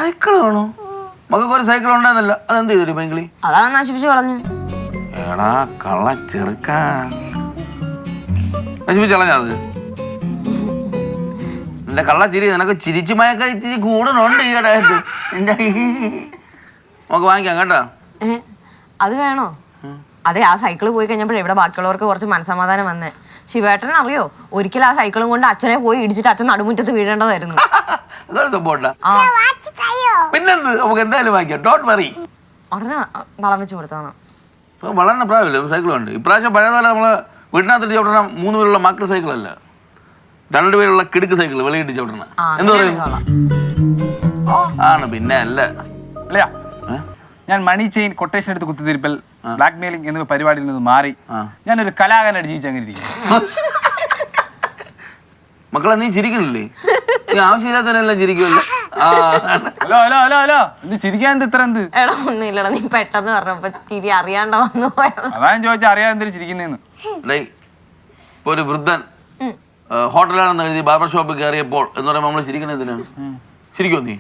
സൈക്കിളാണോ? മകൾക്ക് ഒരു സൈക്കിൾ ഉണ്ടായിരുന്നല്ല, അതെന്ത് ചെയ്തു പെങ്കിളി? അതാ നശിപ്പിച്ചു കളഞ്ഞു. എടാ കള്ള ചെറുക്കാ, നശിപ്പിച്ച് കളഞ്ഞത്. നിന്റെ കള്ള ചിരി നിനക്ക് ചിരിച്ചു മയക്കാൻ ഇച്ചിരി കൂടുതലുണ്ട് ഈ കടയായിട്ട്. നമുക്ക് വാങ്ങിക്കാം കേട്ടോ. അത് വേണോ? അതെ, ആ സൈക്കിള് പോയി കഴിഞ്ഞപ്പോഴേ ഇവിടെ ബാക്കിയുള്ളവർക്ക് കുറച്ച് മനസ്സമാധാനം വന്നേ. ശിവേട്ടൻ അറിയോ, ഒരിക്കലും ആ സൈക്കിളും കൊണ്ട് അച്ഛനെ പോയി ഇടിച്ചിട്ട് അച്ഛൻ നടുമുറ്റത്ത് വീഴേണ്ടതായിരുന്നു. പിന്നെന്ത്, നമുക്ക് എന്തായാലും വാങ്ങിക്കാം. Don't worry. ഉടനെ വളം വെച്ച് കൊടുത്താണ്. വളരെ പ്രായമില്ല സൈക്കിളുണ്ട്. ഇപ്രാവശ്യം പഴയതുപോലെ നമ്മള് വീട്ടിനകത്ത് ചവിട്ടണ 3 പേരുള്ള മക്കൾ സൈക്കിളല്ല, 2 പേരുള്ള കിടുക്ക് സൈക്കിൾ വെളിയിട്ട് ചവിട്ടണ. എന്താ പറയും? ആണ് പിന്നെ അല്ല. ഞാൻ മണി ചെയിൻ കൊട്ടേഷൻ എടുത്ത് കുത്തിത്തിരിപ്പൽ ബ്ലാക്ക് മെയിലിംഗ് എന്നിവ പരിപാടിയിൽ നിന്ന് മാറി ഞാനൊരു കലാകാരനായിട്ട് ജീവിച്ചങ്ങനെ ഇരിക്കും. മക്കളെ നീ ചിരിക്കണില്ലേ? നീ ആവശ്യമില്ലാത്തവരെല്ലാം ചിരിക്കുമല്ലോ. ഹലോ ഹലോ ഹലോ ഹലോ, ഇത് ചിരിക്കാൻ എന്ത് ഇത്ര എന്ത്? എടാ ഒന്നുമില്ലടാ, നീ പെട്ടെന്ന് പറഞ്ഞപ്പോ ചിരി അറിയാണ്ട് വന്നു പോയത്. അതാണ് ചോദിച്ചാൽ അറിയാൻ എന്തിനു ചിരിക്കുന്നേന്ന്. ഇപ്പൊ ഒരു വൃദ്ധൻ ഹോട്ടലാണെന്ന് എഴുതി ബാർബർ ഷോപ്പിൽ കയറിയപ്പോൾ എന്ന് പറയുമ്പോൾ നമ്മൾ ചിരിക്കണത് എന്തിനാണ്? ശരിക്കോ നീ?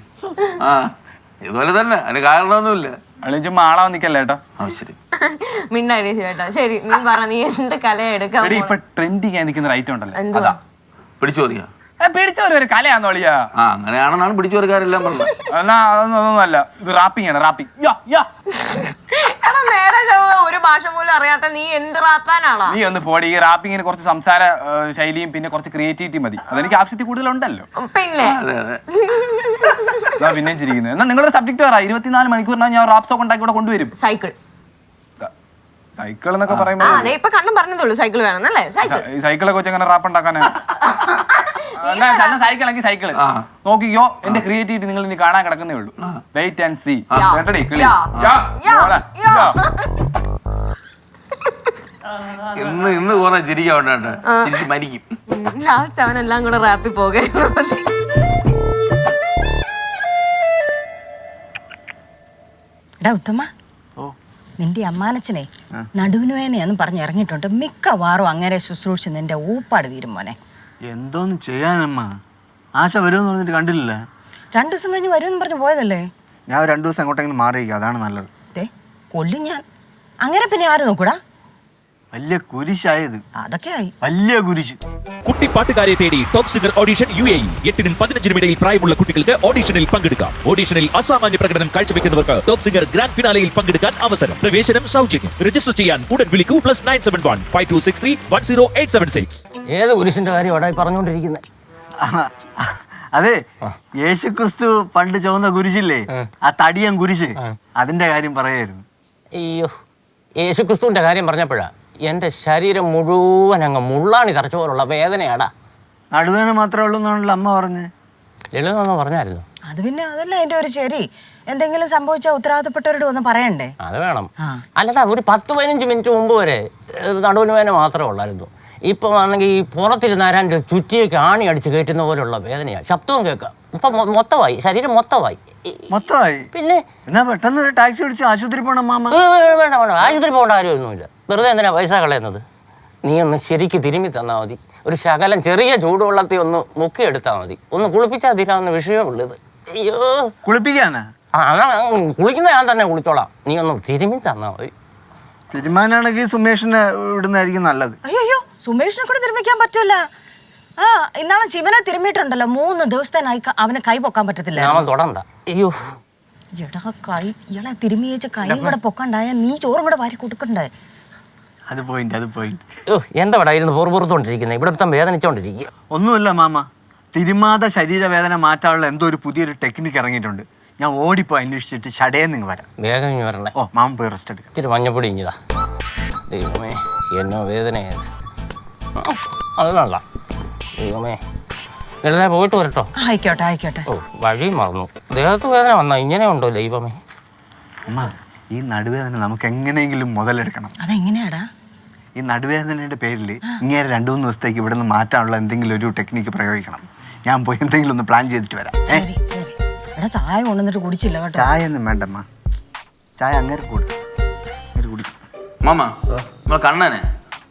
ഇതുപോലെ തന്നെ, അതിന് കാരണമൊന്നുമില്ല. ചുമ്മാ ആളാവാൻ നിക്കല്ലേ ഏട്ടാ. ശരി മിണ്ടായി ചേട്ടാ. ശരി, നീ പറ, നീ എന്ത് കല എടുക്കാം? ഇപ്പൊ ട്രെൻഡിങ് ആയി നിൽക്കുന്ന ഐറ്റം ഉണ്ടല്ലോ, എന്താ? പിടിച്ചോറിയാ? പിടിച്ചോരു കലയാന്ന് വിളിയാ. അങ്ങനെയാണെന്നാണ് പിടിച്ചോറുകാരെല്ലാം പറഞ്ഞത്. എന്നാ അതൊന്നുമല്ല, ഇത് റാപ്പിംഗ് ആണ്. റാപ്പിംഗ്. നേരെ ഒരു ഭാഷ പോലും അറിയാത്ത നീ എന്ത് റാപ്പാനാണോ? നീ ഒന്ന് പോടി. ഈ റാപ്പിങ്ങിന് കുറച്ച് സംസാര ശൈലിയും പിന്നെ കുറച്ച് ക്രിയേറ്റിവിറ്റി മതി. അതെനിക്ക് ആവശ്യത്തിൽ കൂടുതലുണ്ടല്ലോ. പിന്നെ പിന്നെയും ചിരിക്കുന്നത്. എന്നാ നിങ്ങളുടെ സബ്ജക്ട് പറ. 24 മണിക്കൂറിനാണ് ഞാൻ റാപ്പ് സോങ് ഉണ്ടാക്കി ഇവിടെ കൊണ്ടുവരും. സൈക്കിൾ സൈക്കിൾ എന്നൊക്കെ പറയുമ്പോ ഇപ്പൊ കണ്ണും പറഞ്ഞതുള്ളൂ സൈക്കിൾ വേണമെന്നല്ലേ. സൈക്കിളൊക്കെ വെച്ച് എങ്ങനെ റാപ്പ് ഉണ്ടാക്കാനാ? സൈക്കിൾ എങ്കിൽ സൈക്കിള് നോക്കിക്കോ. എന്റെ ക്രിയേറ്റിവിറ്റി നിങ്ങൾ ഇനി കാണാൻ കിടക്കുന്നേ ഉള്ളൂ. Wait and see. ഇന്ന് കുറെ ചിരിക്കാണ്ട് ചിരിച്ച് മരിക്കും. ലാസ്റ്റ് അവനെല്ലാം കൂടെ റാപ്പിൽ പോകരുന്നു. ഉത്തമ, നിന്റെ അമ്മാനച്ചനെ നടുവിന് വേനയാന്ന് പറഞ്ഞ് ഇറങ്ങിയിട്ടുണ്ട്. മിക്കവാറും അങ്ങനെ ശുശ്രൂഷിച്ച് നിന്റെ ഊപ്പാട് തീരും മോനെ. എന്തോന്ന് ചെയ്യാനമ്മ? ആശ വരുമെന്ന് പറഞ്ഞിട്ട് കണ്ടില്ല. 2 ദിവസം കഴിഞ്ഞ് വരുമെന്ന് പറഞ്ഞ് പോയതല്ലേ. ഞാൻ 2 ദിവസം അങ്ങോട്ടെങ്കിലും മാറിയിരിക്കും, അതാണ് നല്ലത്. കൊല്ലും ഞാൻ. അങ്ങനെ പിന്നെ ആര് നോക്കൂടാ? വലിയ കുരിശായത്. അതൊക്കെ ആയി. വലിയ കുരിശ്. കുട്ടിപ്പാട്ടുകാരെ തേടി ടോപ്പ് സിംഗർ ഓഡിഷൻ UAE. 8-നും 15-നും ഇടയിൽ പ്രായമുള്ള കുട്ടികൾക്ക് ഓഡിഷനിൽ പങ്കെടുക്കാം. ഓഡിഷനിൽ അസാമാന്യ പ്രകടനം കാഴ്ചവെക്കുന്നവർക്ക് ടോപ്പ് സിംഗർ ഗ്രാൻഡ് ഫിനാലയിൽ പങ്കെടുക്കാൻ അവസരം. പ്രവേശനം സൗജന്യം. രജിസ്റ്റർ ചെയ്യാൻ ഉടൻ വിളിക്കൂ. +971 5263 10876. ഏത് കുരിശിന്റെ കാര്യമാണ് പറഞ്ഞുകൊണ്ടിരിക്കുന്നത്? അതെ, യേശുക്രിസ്തു പണ്ട് ചുവന്ന കുരിശില്ലേ, ആ തടിയൻ കുരിശ്, അതിന്റെ കാര്യം പറയായിരുന്നു. അയ്യോ, യേശുക്രിസ്തുവിന്റെ കാര്യം പറഞ്ഞപ്പോഴാ എൻ്റെ ശരീരം മുഴുവൻ അങ്ങ് മുള്ളാണി തറച്ച പോലുള്ള വേദനയാടാ. നടുവേദന മാത്രമേ ഉള്ളൂ എന്നാണല്ലോ അമ്മ പറഞ്ഞത്. ലളിതൊന്ന് പറഞ്ഞായിരുന്നു. അത് പിന്നെ അതല്ല അതിന്റെ ഒരു ശരി. എന്തെങ്കിലും സംഭവിച്ചാൽ ഉത്തരവാദിത്തപ്പെട്ടവരോട് ഒന്ന് പറയണ്ടേ? അത് വേണം. അല്ലടാ, ഒരു 10-15 മിനിറ്റ് മുമ്പ് വരെ നടുവിന് വേദന മാത്രമേ ഉള്ളായിരുന്നു. ഇപ്പം ആണെങ്കിൽ ഈ പുറത്തിരുന്ന് ആരാൻ്റെ ചുറ്റിയൊക്കെ ആണി അടിച്ച് കയറ്റുന്ന പോലുള്ള വേദനയാണ്. ശബ്ദവും കേൾക്കാം. ഇപ്പം മൊത്തമായി, ശരീരം മൊത്തമായി. പിന്നെ എന്നാ പെട്ടെന്ന് ഒരു ടാക്സി വിളിച്ച് ആശുപത്രി പോകണം മാമ. വേണ്ട വേണ്ട, ആശുപത്രി പോകേണ്ട കാര്യമൊന്നുമില്ല. വെറുതെ എന്തിനാ പൈസ കളയുന്നത്? നീ ഒന്ന് ശരിക്ക് തിരുമ്മി തന്നാൽ മതി. ഒരു ശകലം ചെറിയ ചൂടുവെള്ളത്തിൽ ഒന്ന് മുക്കിയെടുത്താൽ മതി. ഒന്ന് കുളിപ്പിച്ചാൽ തീരാവുന്ന വിഷയമുള്ളത്. അയ്യോ, കുളിപ്പിക്കാനാ? കുളിക്കുന്ന ഞാൻ തന്നെ കുളിച്ചോളാം. നീ ഒന്ന് തിരുമ്മി തന്നാൽ മതി. തിരുമാനാണെങ്കിൽ സുമേഷിനെ ഇടുന്നതായിരിക്കും നല്ലത്. അയ്യോ, സുമേഷിനെ കൂടെ തിരുമിക്കാൻ പറ്റൂല. ഇന്നാളെ ശിവനെ തിരുമ്മിയിട്ടുണ്ടല്ലോ, 3 ദിവസത്തേനായി അവന് കൈ പൊക്കാൻ പറ്റത്തില്ല. തൊടണ്ട. അയ്യോ എടാ, കൈ ഇയാളെ തിരുമ്മി വെച്ച കൈ കൂടെ പൊക്കണ്ടായ നീ ചോറും കൂടെ വാരി കൊടുക്കണ്ടേ? അത് പോയിന്റ്. എന്താ ഇവിടെ ഇരുന്ന് പുറത്തുകൊണ്ടിരിക്കുന്നത്? ഇവിടെ വേദനിച്ചോണ്ടിരിക്കുക. ഒന്നുമില്ല മാമ, തിരുമാത ശരീരവേദന മാറ്റാനുള്ള എന്തോ ഒരു പുതിയൊരു ടെക്നിക്ക് ഇറങ്ങിയിട്ടുണ്ട്. ഞാൻ ഓടിപ്പോ അന്വേഷിച്ചിട്ട് ഷടേന്ന് വരാം. വേഗം ഇനി വരണേ. മാമ പോയി റെസ്റ്റ് എടുക്കാം. ഇത്തിരി മഞ്ഞപ്പൊടി ഇഞ്ഞതാ. ദൈവമേ, എന്നോ വേദനയായത്. അത് വേണ്ട. ദൈവമേ, ലളിത പോയിട്ട് വരട്ടോ. ആയിക്കോട്ടെ. ഓ, വഴി മറന്നു. ദേഹത്ത് വേദന വന്നാ ഇങ്ങനെ ഉണ്ടോ ദൈവമേ? അമ്മ, ഈ നടുവേദന നമുക്ക് എങ്ങനെയെങ്കിലും മുതലെടുക്കണം. അതെങ്ങനെയാടാ? ഈ നടുവേദനയുടെ പേരിൽ ഇങ്ങനെ 2-3 ദിവസത്തേക്ക് ഇവിടെ നിന്ന് മാറ്റാനുള്ള എന്തെങ്കിലും ഒരു ടെക്നിക്ക് പ്രയോഗിക്കണം. ഞാൻ പോയി എന്തെങ്കിലും ഒന്ന് പ്ലാൻ ചെയ്തിട്ട് വരാം. ശരി. എടാ, ചായ കൊണ്ടുവന്നിട്ട് കുടിച്ചില്ല കേട്ടോ. ചായ ഒന്നും വേണ്ടമ്മ, ചായ അങ്ങനെ കുടിക്കും. മാമ, നമ്മളെ കണ്ണനെ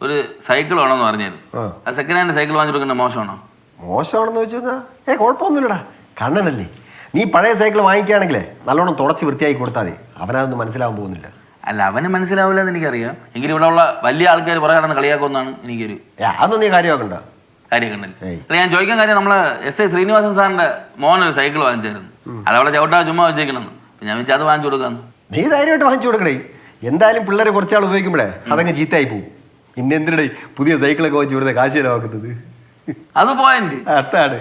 ഒരു സൈക്കിൾ വേണമെന്ന് പറഞ്ഞായിരുന്നു. ആ സെക്കൻഡ് ഹാൻഡ് സൈക്കിൾ വാങ്ങിച്ചു കൊടുക്കുന്ന മോശമാണോ? മോശമാണെന്ന് വെച്ച് കഴിഞ്ഞാൽ കുഴപ്പമൊന്നുമില്ലടാ. കണ്ണനല്ലേ, നീ പഴയ സൈക്കിൾ വാങ്ങിക്കുകയാണെങ്കിലേ നല്ലോണം തുടച്ച് വൃത്തിയാക്കി കൊടുത്താൽ മതി. അവനതൊന്നും മനസ്സിലാവാൻ പോകുന്നില്ല. അല്ല, അവന് മനസ്സിലാവില്ല എന്ന് എനിക്കറിയാം. എങ്കിലും ഇവിടെ ഉള്ള വലിയ ആൾക്കാർ പുറകെ നടന്ന് കളിയാക്കുമെന്നാണ് എനിക്കൊരു അതൊന്നും നീ കാര്യമാക്കണ്ട. കാര്യം കണ്ടില്ല. അല്ല, ഞാൻ ചോദിക്കാൻ കാര്യം നമ്മളെ S.I. ശ്രീനിവാസൻ സാറിന്റെ മോനൊരു സൈക്കിൾ വാങ്ങിച്ചായിരുന്നു. അതവിടെ ചവിട്ടാ ചുമ്മാ വെച്ചേക്കണമെന്ന്. ഞാൻ വെച്ചാൽ അത് വാങ്ങിച്ചു കൊടുക്കാന്ന്. നീ ധൈര്യമായിട്ട് വാങ്ങിച്ചു കൊടുക്കണേ. എന്തായാലും പിള്ളേരെ കുറച്ചാൾ ഉപയോഗിക്കുമ്പോഴേ അതങ്ങ് ചീത്തയായി പോകും. പിന്നെ എന്തിനടേ പുതിയ സൈക്കിളൊക്കെ വാങ്ങിച്ചു കൊടുത്ത കാശ് ചിലവാക്കുന്നത്? അത് പോയിന്റ് അതാണ്.